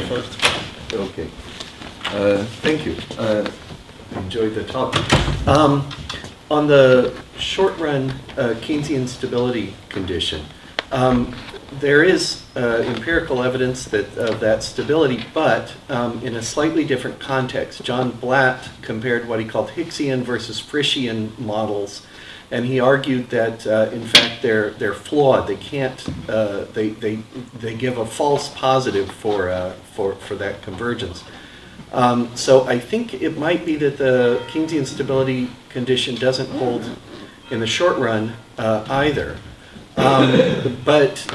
first. Okay. Thank you. Enjoyed the talk. On the short run Keynesian stability condition, there is empirical evidence of that stability, but in a slightly different context. John Blatt compared what he called Hicksian versus Frischian models, and he argued that in fact they're flawed. They can't. They give a false positive for that convergence. So I think it might be that the Keynesian stability condition doesn't hold in the short run either. But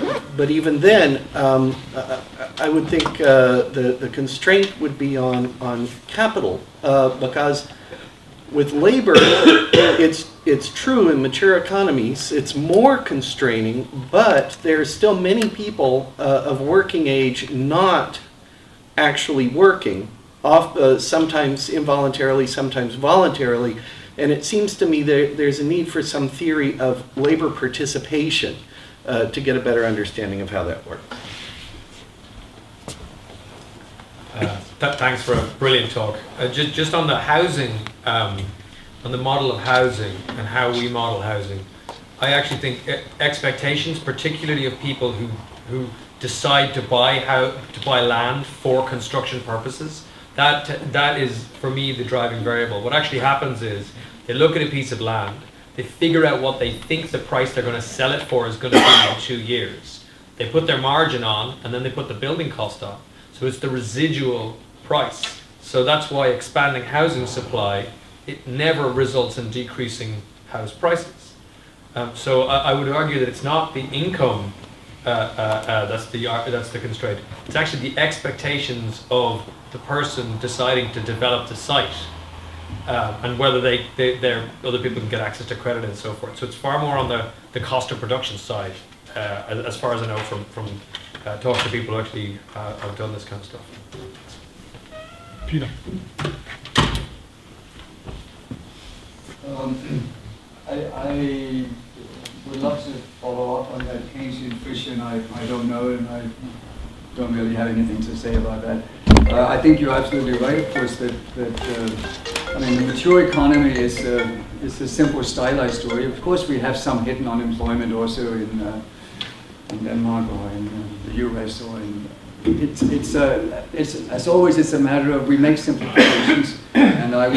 even then, I would think the constraint would be on capital, because with labor, it's true in mature economies, it's more constraining, but there's still many people of working age not actually working, sometimes involuntarily, sometimes voluntarily. And it seems to me there's a need for some theory of labor participation to get a better understanding of how that works. Thanks for a brilliant talk. Just on the housing, on the model of housing and how we model housing, I actually think expectations, particularly of people who decide to buy land for construction purposes, that is for me the driving variable. What actually happens is they look at a piece of land, they figure out what they think the price they're going to sell it for is going to be in 2 years. They put their margin on, and then they put the building cost on. So it's the residual price. So that's why expanding housing supply, it never results in decreasing house prices. So I would argue that it's not the income that's the constraint. It's actually the expectations of the person deciding to develop the site, and whether other people can get access to credit and so forth. So it's far more on the cost of production side, as far as I know from talking to people who actually have done this kind of stuff. Peter. I would love to follow up on that Keynesian Frischian. I don't know, and I don't really have anything to say about that. I think you're absolutely right, of course, that the mature economy is a simple stylized story. Of course, we have some hidden unemployment also in Denmark or in the US, or it's as always, it's a matter of we make simplifications, and I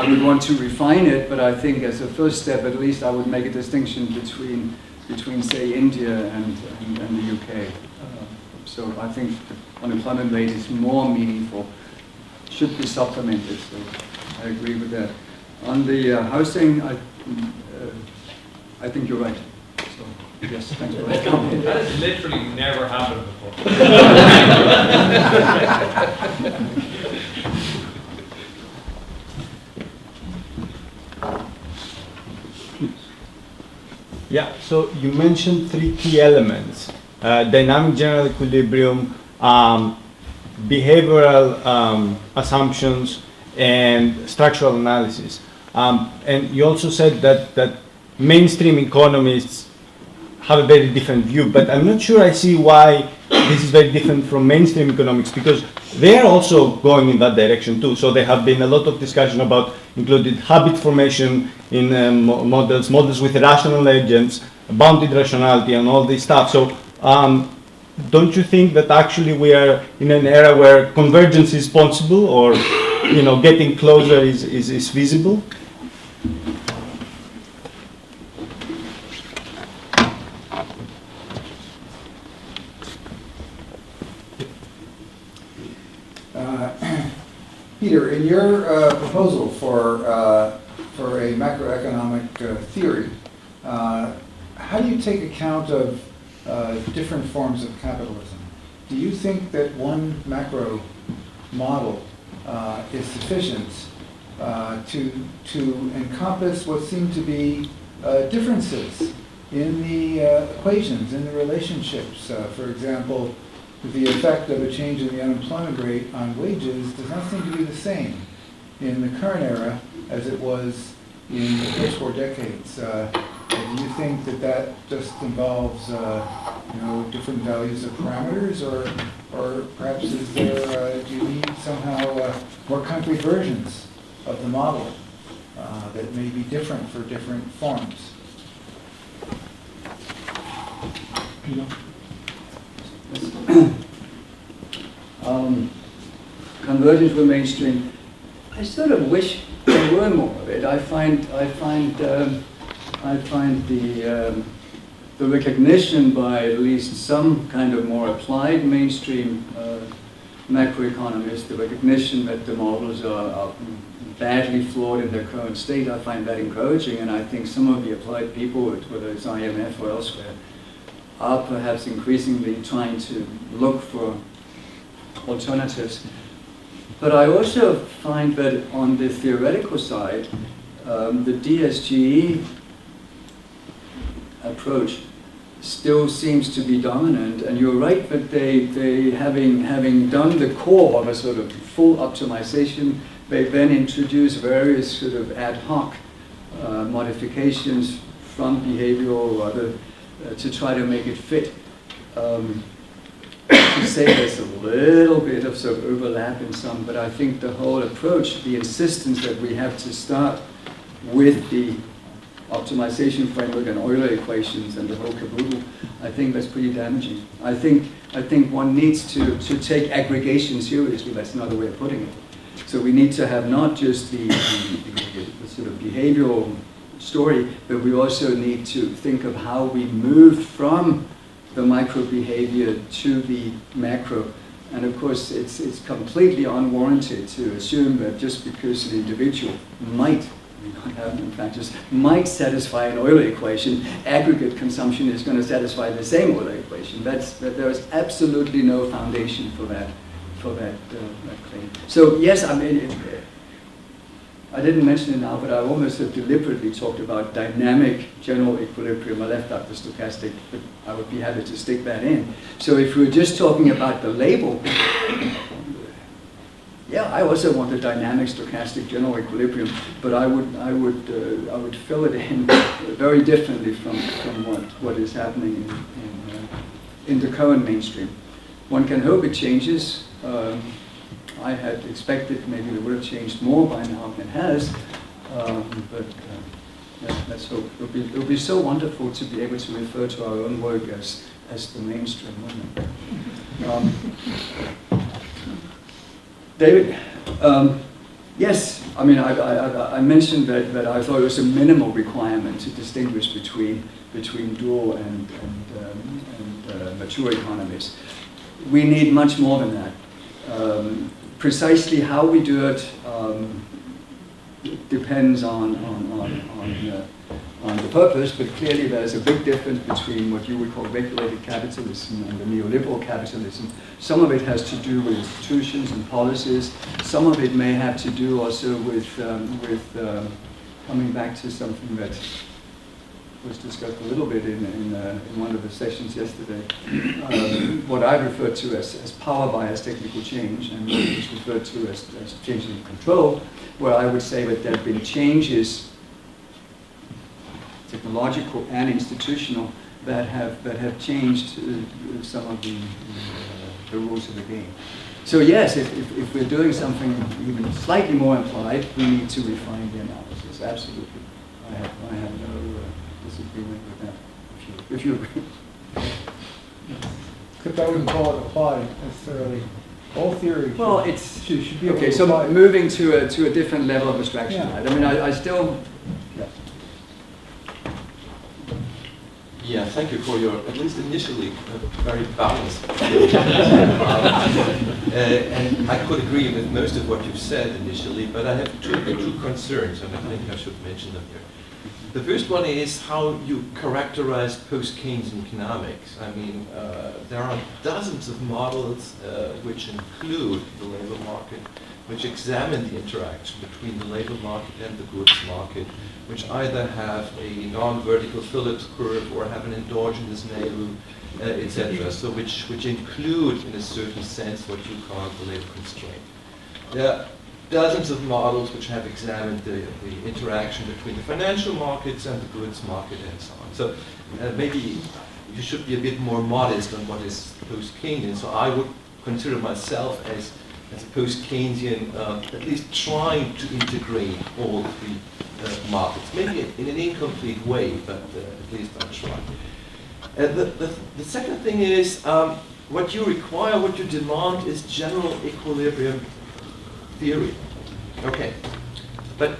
would want to refine it, but I think as a first step, at least, I would make a distinction between say India and the UK. So I think the unemployment rate is more meaningful, should be supplemented. So I agree with that. On the housing, I think you're right. So yes, thanks for that comment. That has literally never happened before. Yeah, so you mentioned 3 key elements: dynamic general equilibrium, behavioral assumptions, and structural analysis. And you also said that mainstream economists have a very different view, but I'm not sure I see why this is very different from mainstream economics, because they are also going in that direction too. So there have been a lot of discussion about included habit formation in models with rational agents, bounded rationality, and all this stuff. So don't you think that actually we are in an era where convergence is possible, or getting closer is feasible? Peter, in your proposal for a macroeconomic theory, how do you take account of different forms of capitalism? Do you think that one macro model is sufficient to encompass what seem to be differences in the equations, in the relationships? For example, the effect of a change in the unemployment rate on wages does not seem to be the same in the current era as it was in the first 4 decades. you think that that just involves, different values of parameters, or perhaps is there, do you need somehow more concrete versions of the model that may be different for different forms? Peter? Convergence with mainstream. I sort of wish there were more of it. I find the recognition by at least some kind of more applied mainstream macroeconomists, the recognition that the models are badly flawed in their current state, I find that encouraging, and I think some of the applied people, whether it's IMF or elsewhere, are perhaps increasingly trying to look for alternatives. But I also find that on the theoretical side, the DSGE approach still seems to be dominant, and you're right that they having done the core of a sort of full optimization, they then introduce various sort of ad hoc modifications from behavioral or other to try to make it fit. To say there's a little bit of sort of overlap in some, but I think the whole approach, the insistence that we have to start with the optimization framework and Euler equations and the whole caboodle, I think that's pretty damaging. I think one needs to take aggregation seriously. That's another way of putting it. So we need to have not just the sort of behavioral story, but we also need to think of how we move from the micro behavior to the macro. And of course, it's completely unwarranted to assume that just because an individual might satisfy an Euler equation, aggregate consumption is going to satisfy the same Euler equation. There is absolutely no foundation for that claim. So yes, I mean, I didn't mention it now, but I almost have deliberately talked about dynamic general equilibrium. I left out the stochastic, but I would be happy to stick that in. So if we're just talking about the label, yeah, I also want a dynamic stochastic general equilibrium, but I would fill it in very differently from what is happening in the current mainstream. One can hope it changes. I had expected maybe it would have changed more by now than it has, but let's hope. It would be so wonderful to be able to refer to our own work as the mainstream, wouldn't it? David, yes, I mean, I mentioned that I thought it was a minimal requirement to distinguish between dual and mature economies. We need much more than that. Precisely how we do it depends on the purpose, but clearly there's a big difference between what you would call regulated capitalism and the neoliberal capitalism. Some of it has to do with institutions and policies. Some of it may have to do also with coming back to something that was discussed a little bit in one of the sessions yesterday. What I refer to as power bias technical change, and what is referred to as change in control, where I would say that there have been changes, technological and institutional, that have changed some of the rules of the game. So yes, if we're doing something even slightly more implied, we need to refine the analysis. Absolutely, I have no disagreement with that. If you agree. Except I wouldn't call it applied necessarily. All theory should be able okay. to So apply. moving to a different level of abstraction. Yeah. Right? I mean, I still. Yeah. Yeah, thank you for your, at least initially, very balanced. And I could agree with most of what you've said initially, but I have two concerns, and I think I should mention them here. The first one is how you characterize post-Keynesian economics. I mean, there are dozens of models which include the labor market, which examine the interaction between the labor market and the goods market, which either have a non-vertical Phillips curve or have an endogenous neighbor, etc. So which include, in a certain sense, what you call the labor constraint. dozens of models which have examined the interaction between the financial markets and the goods market and so on. So maybe you should be a bit more modest on what is post-Keynesian. So I would consider myself as a post-Keynesian, at least trying to integrate all three markets. Maybe in an incomplete way, but at least I'm trying. The second thing is, what you require, what you demand is general equilibrium theory. Okay, but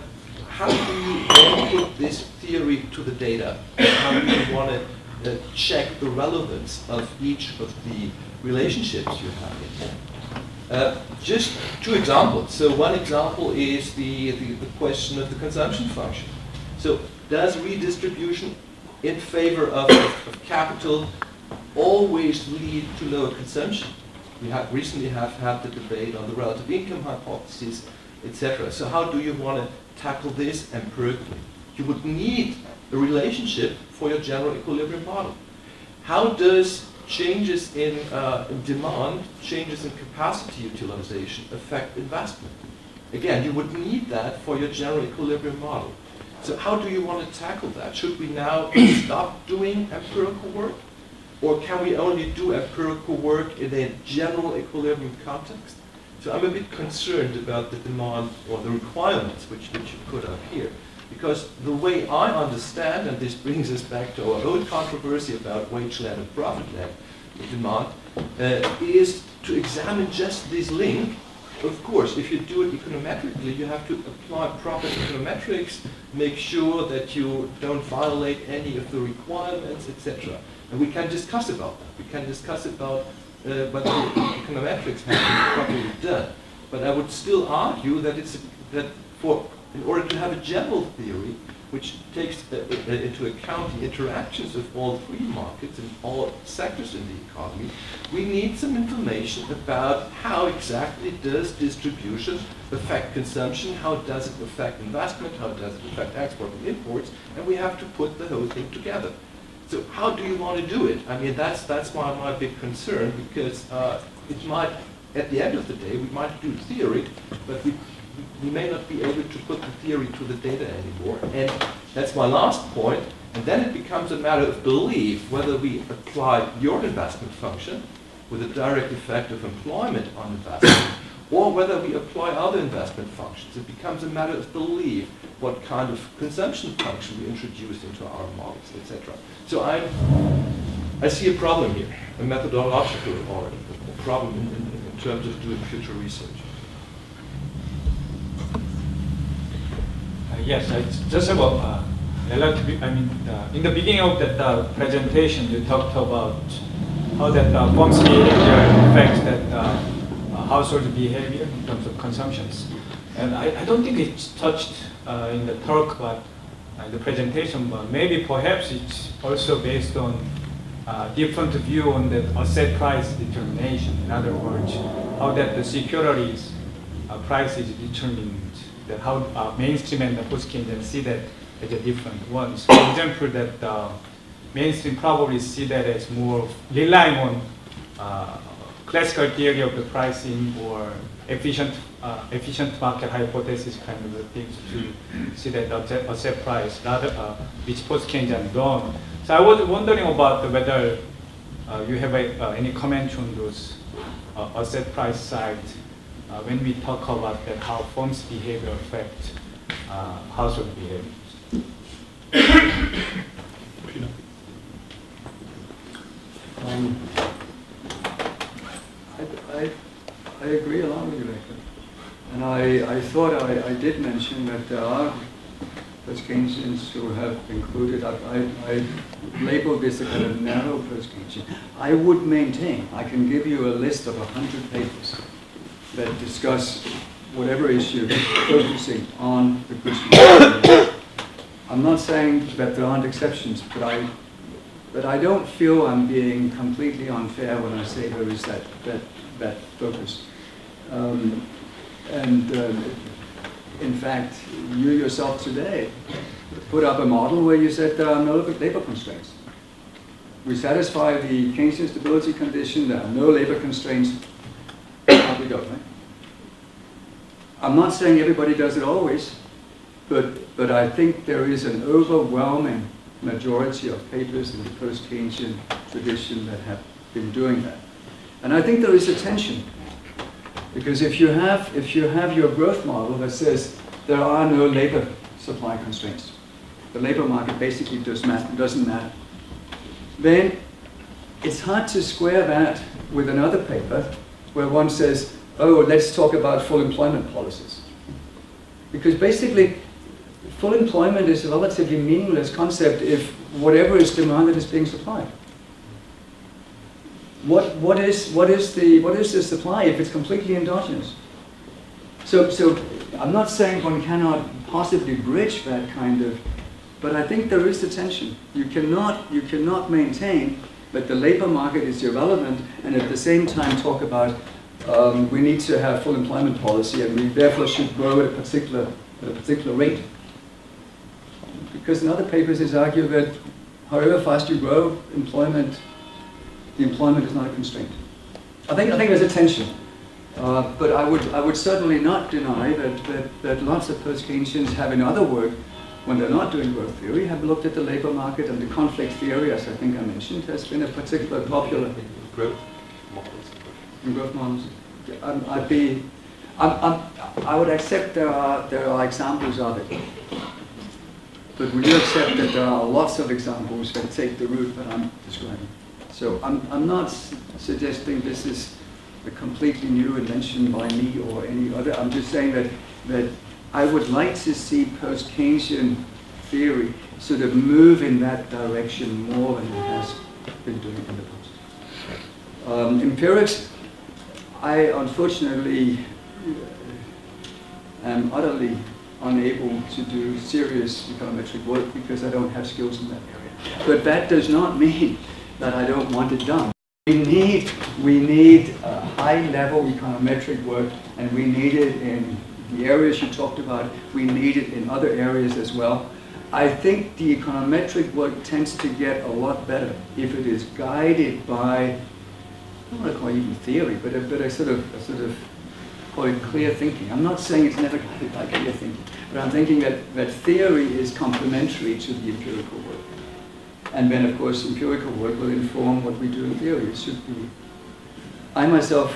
how do you then put this theory to the data? How do you want to check the relevance of each of the relationships you have in here? Just two examples. So one example is the question of the consumption function. So does redistribution in favor of capital always lead to lower consumption? We have recently had the debate on the relative income hypothesis, etc. So how do you want to tackle this empirically? You would need a relationship for your general equilibrium model. How does changes in demand, changes in capacity utilization affect investment? Again, you would need that for your general equilibrium model. So how do you want to tackle that? Should we now stop doing empirical work? Or can we only do empirical work in a general equilibrium context? So I'm a bit concerned about the demand or the requirements which you put up here. Because the way I understand, and this brings us back to our own controversy about wage-led and profit-led demand, is to examine just this link. Of course, if you do it econometrically, you have to apply proper econometrics, make sure that you don't violate any of the requirements, etc. And we can discuss about that. We can discuss about whether the econometrics have been properly done. But I would still argue that in order to have a general theory which takes into account the interactions of all three markets and all sectors in the economy, we need some information about how exactly does distribution affect consumption, how does it affect investment, how does it affect export and imports, and we have to put the whole thing together. So how do you want to do it? I mean, that's my big concern, because it might, at the end of the day, we might do theory, but we may not be able to put the theory to the data anymore. And that's my last point. And then it becomes a matter of belief whether we apply your investment function with a direct effect of employment on investment, or whether we apply other investment functions. It becomes a matter of belief what kind of consumption function we introduce into our models, etc. So I see a problem here, a methodological or a problem in terms of doing future research. Yes, it's just about relative. I mean, in the beginning of that presentation, you talked about how that firms' behavior affects that household behavior in terms of consumptions. And I don't think it's touched in the talk, but the presentation. But maybe perhaps it's also based on different view on the asset price determination. In other words, how that the securities price is determined. That how mainstream and the post-Keynesian see that as a different ones. For example, that mainstream probably see that as more relying on classical theory of the pricing or efficient market hypothesis kind of things to see that asset price, rather which post-Keynesian don't. So I was wondering about whether you have any comment on those asset price side. When we talk about that, how firms' behavior affect household behavior. I agree along with you, Rebecca. And I thought I did mention that there are post-Keynesians who have included, I labeled this a kind of narrow post-Keynesian. I would maintain, I can give you a list of 100 papers that discuss whatever issue focusing on the goods market. I'm not saying that there aren't exceptions, but I don't feel I'm being completely unfair when I say there is that focus. In fact, you yourself today put up a model where you said there are no labor constraints. We satisfy the Keynesian stability condition, there are no labor constraints. Out we go, right? I'm not saying everybody does it always, but I think there is an overwhelming majority of papers in the post-Keynesian tradition that have been doing that. And I think there is a tension, because if you have your growth model that says there are no labor supply constraints, the labor market basically doesn't matter, then it's hard to square that with another paper where one says, oh, let's talk about full employment policies. Because basically, full employment is a relatively meaningless concept if whatever is demanded is being supplied. What is the supply if it's completely endogenous? So I'm not saying one cannot possibly bridge that kind of, but I think there is a tension. You cannot maintain that the labor market is irrelevant and at the same time talk about we need to have full employment policy and we therefore should grow at a particular rate. Because in other papers it's argued that however fast you grow, the employment is not a constraint. I think there's a tension. But I would certainly not deny that lots of post-Keynesians have in other work, when they're not doing growth theory, have looked at the labor market, and the conflict theory, as I think I mentioned, has been a particular popular Growth models. in growth models. I would accept there are examples of it. But would you accept that there are lots of examples that take the route that I'm describing? So I'm not suggesting this is a completely new invention by me or any other. I'm just saying that I would like to see post-Keynesian theory sort of move in that direction more than it has been doing in the past. Empirics, I unfortunately am utterly unable to do serious econometric work because I don't have skills in that area. But that does not mean that I don't want it done. We need high-level econometric work, and we need it in the areas you talked about. We need it in other areas as well. I think the econometric work tends to get a lot better if it is guided by, I don't want to call it even theory, but a sort of call it clear thinking. I'm not saying it's never guided by clear thinking, but I'm thinking that theory is complementary to the empirical work. And then, of course, empirical work will inform what we do in theory. It should be. I myself,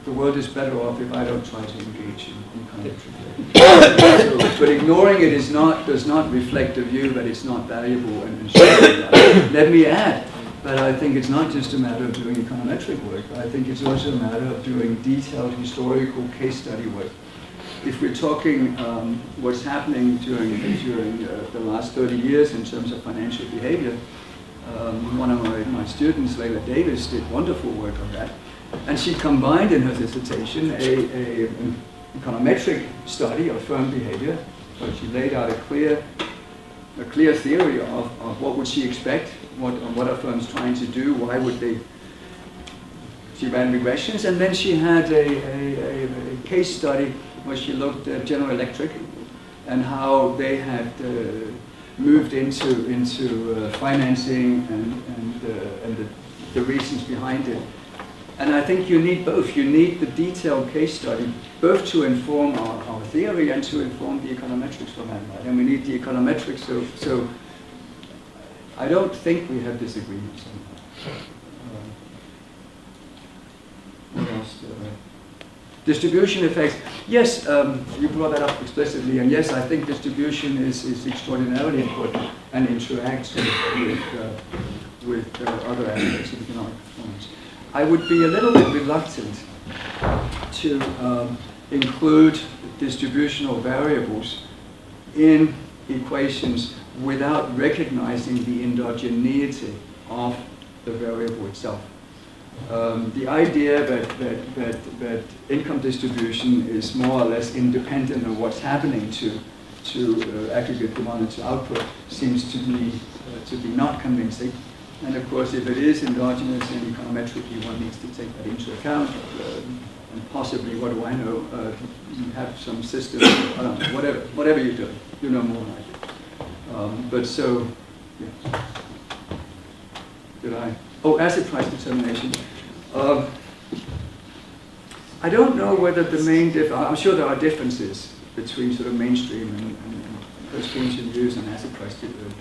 the world is better off if I don't try to engage in econometric. But ignoring it does not reflect a view that it's not valuable and should be valuable. Let me add that I think it's not just a matter of doing econometric work. I think it's also a matter of doing detailed historical case study work. If we're talking what's happening during the last 30 years in terms of financial behavior, one of my students, Leila Davis, did wonderful work on that. And she combined in her dissertation an econometric study of firm behavior. So she laid out a clear theory of what would she expect, what are firms trying to do, why would they. She ran regressions, and then she had a case study where she looked at General Electric and how they had moved into financing and the reasons behind it. And I think you need both. You need the detailed case study, both to inform our theory and to inform the econometrics from that. Right? And we need the econometrics. So I don't think we have disagreements on that. What else? Distribution effects. Yes, you brought that up explicitly, and yes, I think distribution is extraordinarily important and interacts with other aspects of economic performance. I would be a little bit reluctant to include distributional variables in equations without recognizing the endogeneity of the variable itself. The idea that income distribution is more or less independent of what's happening to aggregate demand and to output seems to be not convincing. And of course, if it is endogenous and econometrically, one needs to take that into account. And possibly, what do I know? You have some system, I don't know, whatever you're doing, you know more than I do. But so, yeah. Did I? Oh, asset price determination. I don't know whether the main I'm sure there are differences between sort of mainstream and post-Keynesian views on asset price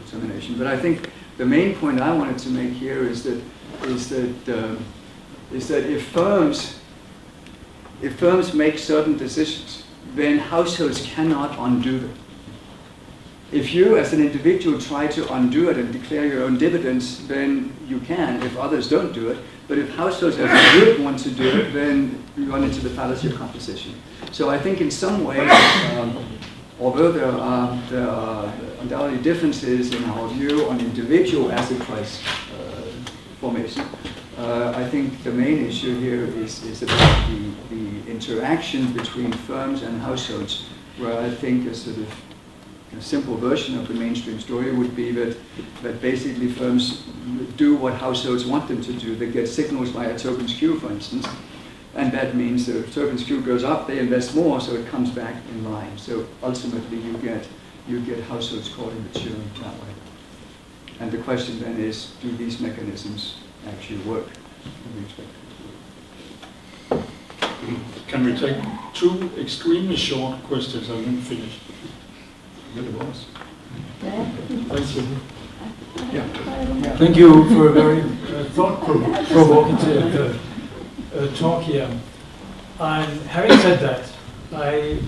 determination, but I think the main point I wanted to make here is that if firms make certain decisions, then households cannot undo them. If you, as an individual, try to undo it and declare your own dividends, then you can, if others don't do it. But if households as a group want to do it, then you run into the fallacy of composition. So I think in some ways, although there are undoubtedly differences in our view on individual asset price formation, I think the main issue here is about the interaction between firms and households, where I think a sort of a simple version of the mainstream story would be that basically firms do what households want them to do. They get signals via tokens Q, for instance, and that means that if tokens Q goes up, they invest more, so it comes back in line. So ultimately, you get households caught in the churn that way. And the question then is, do these mechanisms actually work? We expect them to work. Can we take two extremely short questions and then finish? You're the boss. Thank you. Yeah. Thank you for a very thought-provocative talk here. And having said that, I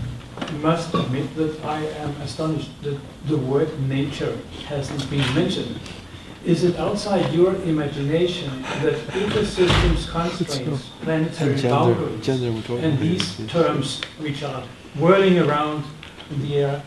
must admit that I am astonished that the word nature hasn't been mentioned. Is it outside your imagination that ecosystems constraints, planetary boundaries, and these terms which are whirling around in the air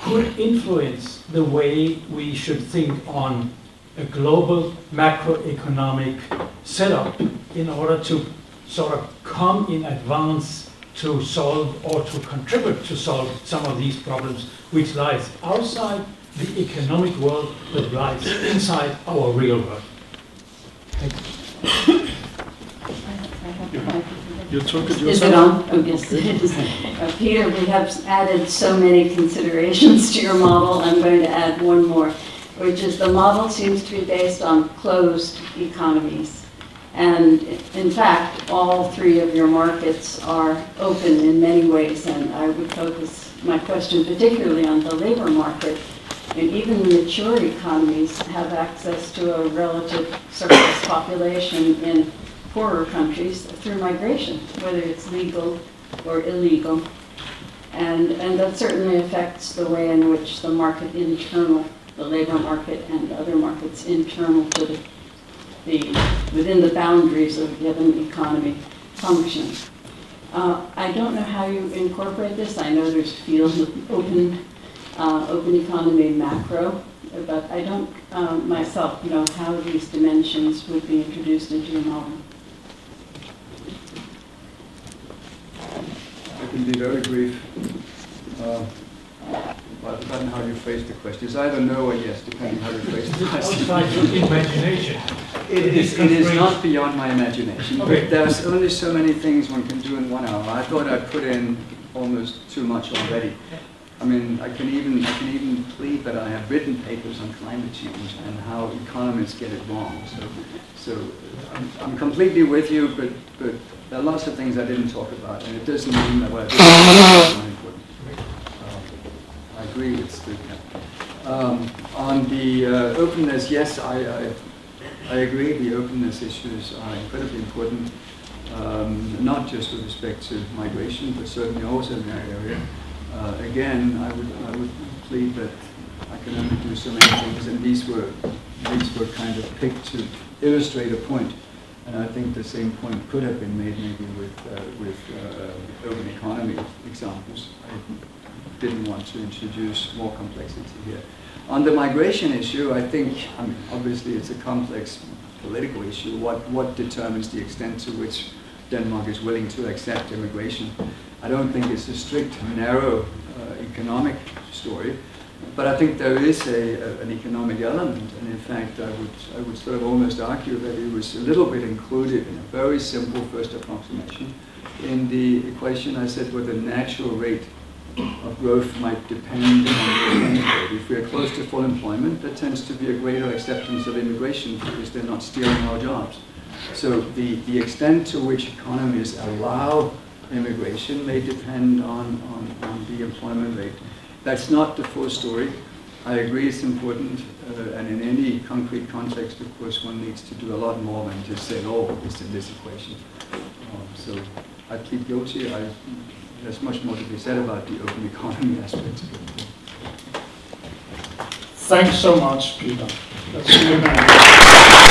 could influence the way we should think on a global macroeconomic setup in order to sort of come in advance to solve or to contribute to solve some of these problems which lies outside the economic world but lies inside our real world. Thank you. You took it Is it yourself? on? Oh, yes, it is. Peter, we have added so many considerations to your model. I'm going to add one more, which is the model seems to be based on closed economies. And in fact, all three of your markets are open in many ways, and I would focus my question particularly on the labor market. And even mature economies have access to a relative surplus population in poorer countries through migration, whether it's legal or illegal. And that certainly affects the way in which the market internal, the labor market and other markets internal to within the boundaries of a given economy function. I don't know how you incorporate this. I know there's field of open economy macro, but I don't myself know how these dimensions would be introduced into your model. I can be very brief. I've forgotten how you phrased the question. It's either no or yes, depending how you phrase the question. Outside your imagination. It is not beyond my imagination. Okay. But there's only so many things one can do in 1 hour. I thought I'd put in almost too much already. I mean, I can even plead that I have written papers on climate change and how economists get it wrong. So I'm completely with you, but there are lots of things I didn't talk about, and it doesn't mean that what I did is not important. I agree with Skott. On the openness, yes, I agree. The openness issues are incredibly important, not just with respect to migration, but certainly also in that area. Again, I would plead that I can only do so many things, and these were kind of picked to illustrate a point. And I think the same point could have been made maybe with open economy examples. I didn't want to introduce more complexity here. On the migration issue, I think, obviously it's a complex political issue. What determines the extent to which Denmark is willing to accept immigration? I don't think it's a strict, narrow economic story, but I think there is an economic element, and in fact, I would sort of almost argue that it was a little bit included in a very simple first approximation. In the equation, I said what the natural rate of growth might depend on the employment rate. If we are close to full employment, there tends to be a greater acceptance of immigration because they're not stealing our jobs. So the extent to which economies allow immigration may depend on the employment rate. That's not the full story. I agree it's important, and in any concrete context, of course, one needs to do a lot more than just say, oh, it's in this equation. So I plead guilty. There's much more to be said about the open economy aspects of it. Thanks so much, Peter. That's really nice.